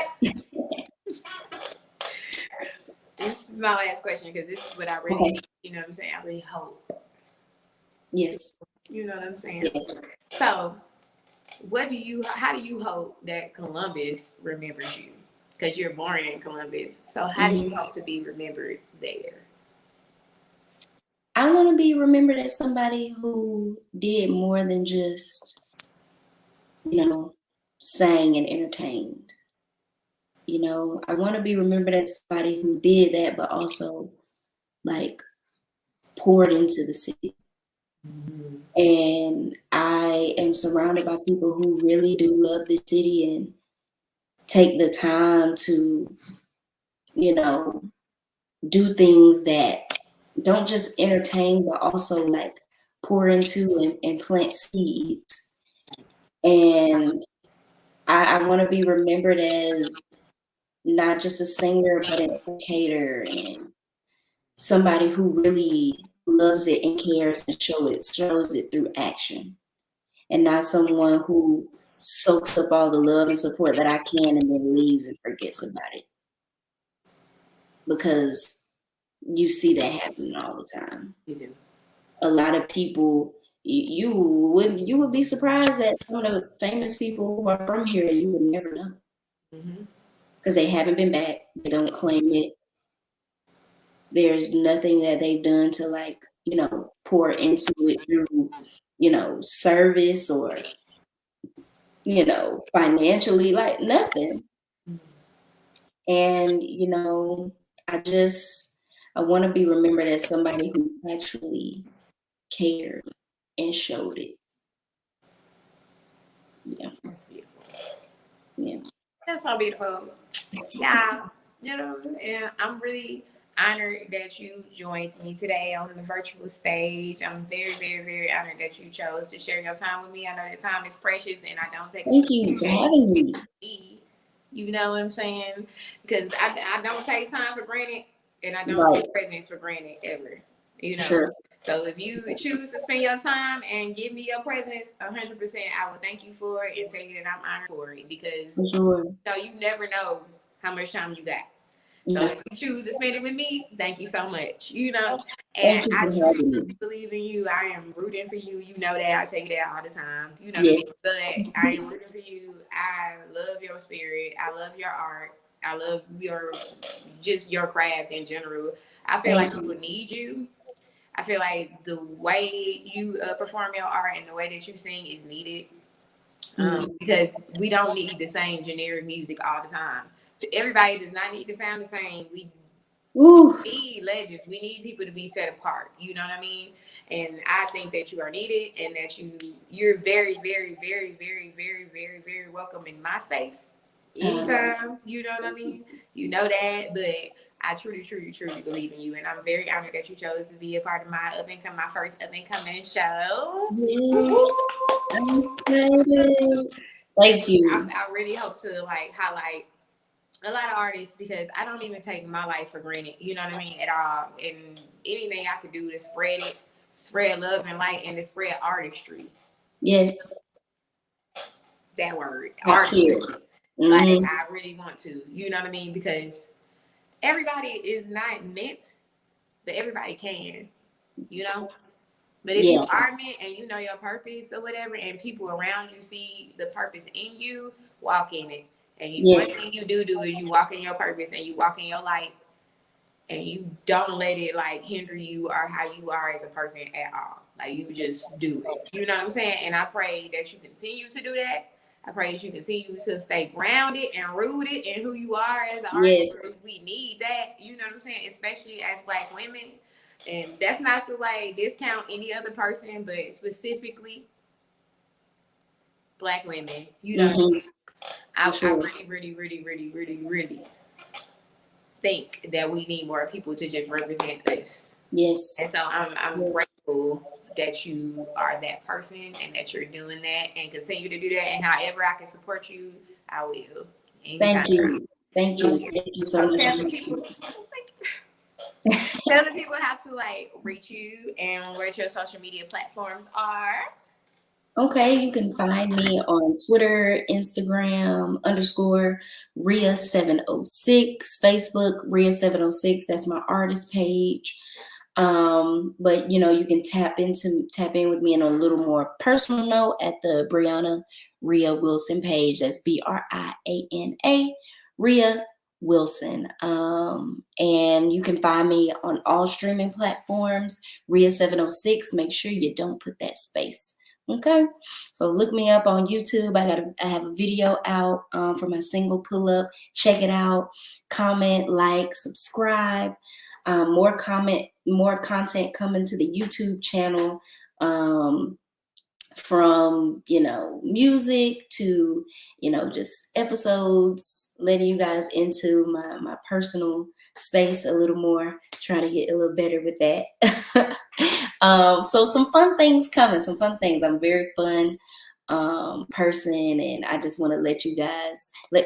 this is my last question, because this is what I really, Okay. you know what I'm saying? I really hope. Yes. You know what I'm saying? Yes. So, how do you hope that Columbus remembers you? Because you're born in Columbus. So, how do you hope to be remembered there? I want to be remembered as somebody who did more than just, sang and entertained. I want to be remembered as somebody who did that, but also like poured into the city. And I am surrounded by people who really do love the city and take the time to you know, do things that don't just entertain, but also like pour into and plant seeds. And I want to be remembered as not just a singer, but an educator and somebody who really loves it and cares and shows it through action, and not someone who soaks up all the love and support that I can and then leaves and forgets about it. Because you see that happening all the time. You do. A lot of people, you would be surprised that some of the famous people who are from here you would never know because they haven't been back. They don't claim it. There's nothing that they've done to like, pour into it through, service or, financially, like nothing. And, I want to be remembered as somebody who actually cared and showed it. Yeah. That's beautiful. Yeah. That's so beautiful. Yeah, and I'm really honored that you joined me today on the virtual stage. I'm very, very, very honored that you chose to share your time with me. I know that time is precious, and I don't take Thank you for having me. You know what I'm saying? Because I don't take time for granted, and I don't Right. take presence for granted ever. Sure. So if you choose to spend your time and give me your presence, 100%, I will thank you for it and tell you that I'm honored for it because you never know how much time you got. So if you choose to spend it with me, thank you so much. And I truly believe in you. I am rooting for you. You know that. I tell you that all the time. Yes. But I am rooting for you. I love your spirit. I love your art. I love your craft in general. I feel like people need you. I feel like the way you perform your art and the way that you sing is needed because we don't need the same generic music all the time. Everybody does not need to sound the same. We need legends. We need people to be set apart. You know what I mean? And I think that you are needed and that you're very, very, very, very, very, very, very welcome in my space. Anytime, you know what I mean? You know that, but I truly, truly, truly believe in you, and I'm very honored that you chose to be a part of my first up and coming show. I'm excited. Thank you. I really hope to highlight a lot of artists because I don't even take my life for granted. You know what I mean? At all, and anything I could do to spread love and light, and to spread artistry. Yes. That word, artistry. Like I really want to. You know what I mean? Because everybody is not meant, but everybody can, But if you are meant and you know your purpose or whatever, and people around you see the purpose in you, walk in it. And one thing you do is you walk in your purpose and you walk in your light, and you don't let it hinder you or how you are as a person at all. Like you just do it. You know what I'm saying? And I pray that you continue to do that. I pray that you continue to stay grounded and rooted in who you are as an artist. We need that. You know what I'm saying? Especially as Black women. And that's not to discount any other person, but specifically Black women. You know what I mean? I really, really, really, really, really, really think that we need more people to just represent us. Yes. And so I'm grateful that you are that person and that you're doing that and continue to do that. And however I can support you, I will. Anytime. Thank you. Thank you. Thank you so much. Tell the people how to reach you and what your social media platforms are. Okay, you can find me on Twitter, Instagram, _Ria706, Facebook, Ria706. That's my artist page. But you can tap in with me on a little more personal note at the Brianna Ria Wilson page. That's BRIANA Ria Wilson. And you can find me on all streaming platforms, Ria706. Make sure you don't put that space. Okay, so look me up on YouTube. I have a video out for my single Pull Up. Check it out. Comment, like, subscribe. More content coming to the YouTube channel. from, music to, just episodes, letting you guys into my personal space a little more, trying to get a little better with that. So some fun things coming, some fun things. I'm a very fun person, and I just want to let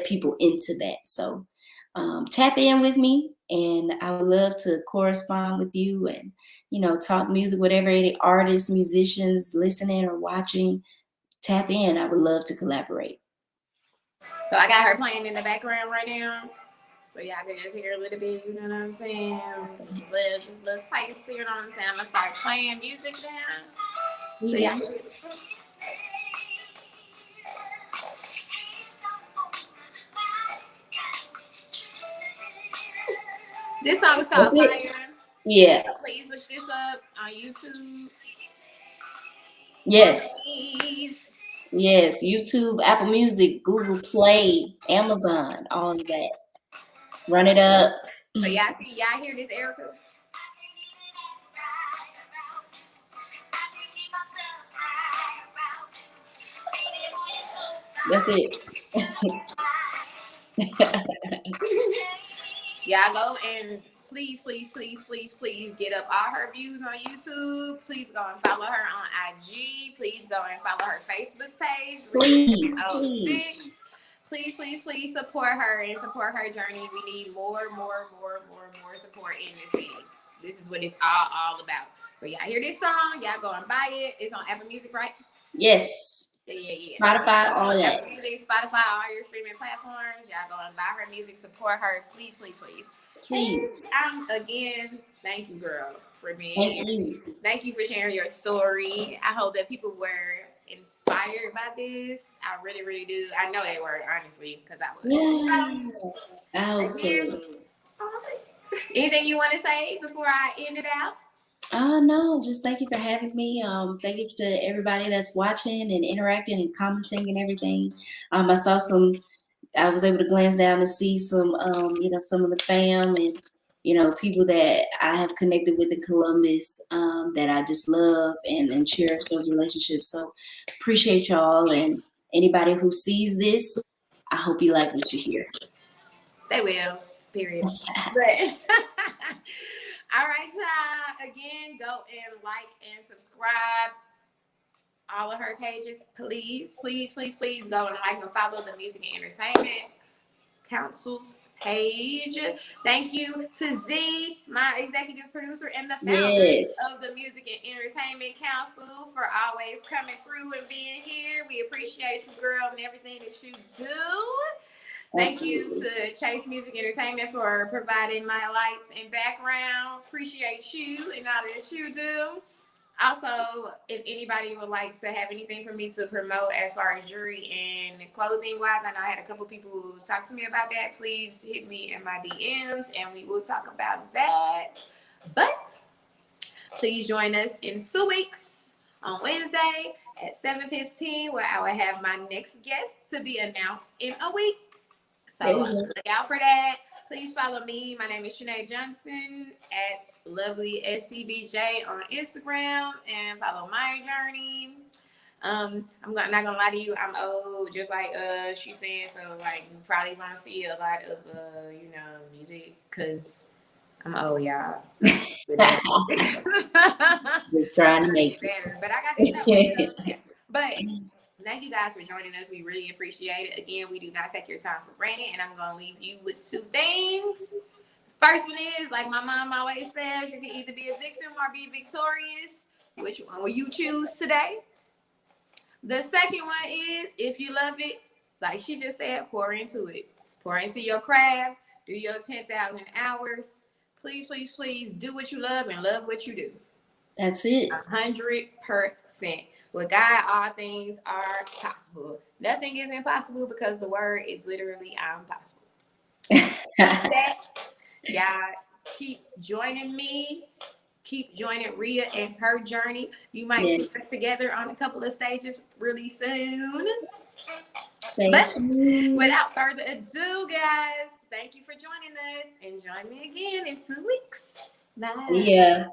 people into that. So tap in with me, and I would love to correspond with you and, talk music, whatever, any artists, musicians listening or watching, tap in. I would love to collaborate. So I got her playing in the background right now. So y'all can just hear a little bit, you know what I'm saying? Just a little taste, you know what I'm saying? I'm gonna start playing music now. So yeah. This song is called Fire. Yeah. So please look this up on YouTube. Yes. Please. Yes. YouTube, Apple Music, Google Play, Amazon, all of that. Run it up. So y'all hear this, Erica? That's it. Y'all go and please get up all her views on YouTube. Please go and follow her on IG. Please go and follow her Facebook page. Please support her and support her journey. We need more support in the city. This is what it's all about. So y'all hear this song, y'all go and buy it. It's on Apple Music, right? Yes. Yeah. Spotify, all that. Apple Music, Spotify, all your streaming platforms. Y'all go and buy her music, support her. Please. Again, thank you, girl, for being here. Thank you for sharing your story. I hope that people were inspired by this. I really do. I know they were, honestly, because I was. Yeah. Anything you want to say before I end it out? No, just thank you for having me. Thank you to everybody that's watching and interacting and commenting and everything. I was able to glance down and see some, some of the fam and, people that I have connected with in Columbus, that I just love and cherish those relationships. So appreciate y'all, and anybody who sees this, I hope you like what you hear. They will, period. But all right, y'all. Again, go and like and subscribe all of her pages. Please go and like and follow the Music and Entertainment Council's page. Thank you to Z, my executive producer and the founder of the Music and Entertainment Council, for always coming through and being here. We appreciate you, girl, and everything that you do. Thank you to Chase Music Entertainment for providing my lights and background. Appreciate you and all that you do. Also, if anybody would like to have anything for me to promote as far as jewelry and clothing wise, I know I had a couple people who talked to me about that. Please hit me in my DMs and we will talk about that. But please join us in 2 weeks on Wednesday at 7:15, where I will have my next guest to be announced in a week. So look out for that. Please follow me. My name is Shanay Johnson at Lovely SCBJ on Instagram, and follow my journey. I'm not gonna lie to you. I'm old, just like she said. So like, you probably want to see a lot of music, cause I'm old, y'all. We're trying to make better, but I got this. But thank you guys for joining us. We really appreciate it. Again, we do not take your time for granted, and I'm going to leave you with 2 things. First one is, like my mom always says, you can either be a victim or be victorious. Which one will you choose today? The second one is, if you love it, like she just said, pour into it. Pour into your craft. Do your 10,000 hours. Please do what you love and love what you do. That's it. 100%. With God, all things are possible. Nothing is impossible because the word is literally impossible. Y'all keep joining me. Keep joining Rhea and her journey. You might see us together on a couple of stages really soon. But without further ado, guys, thank you for joining us. And join me again in 2 weeks. Bye. See ya.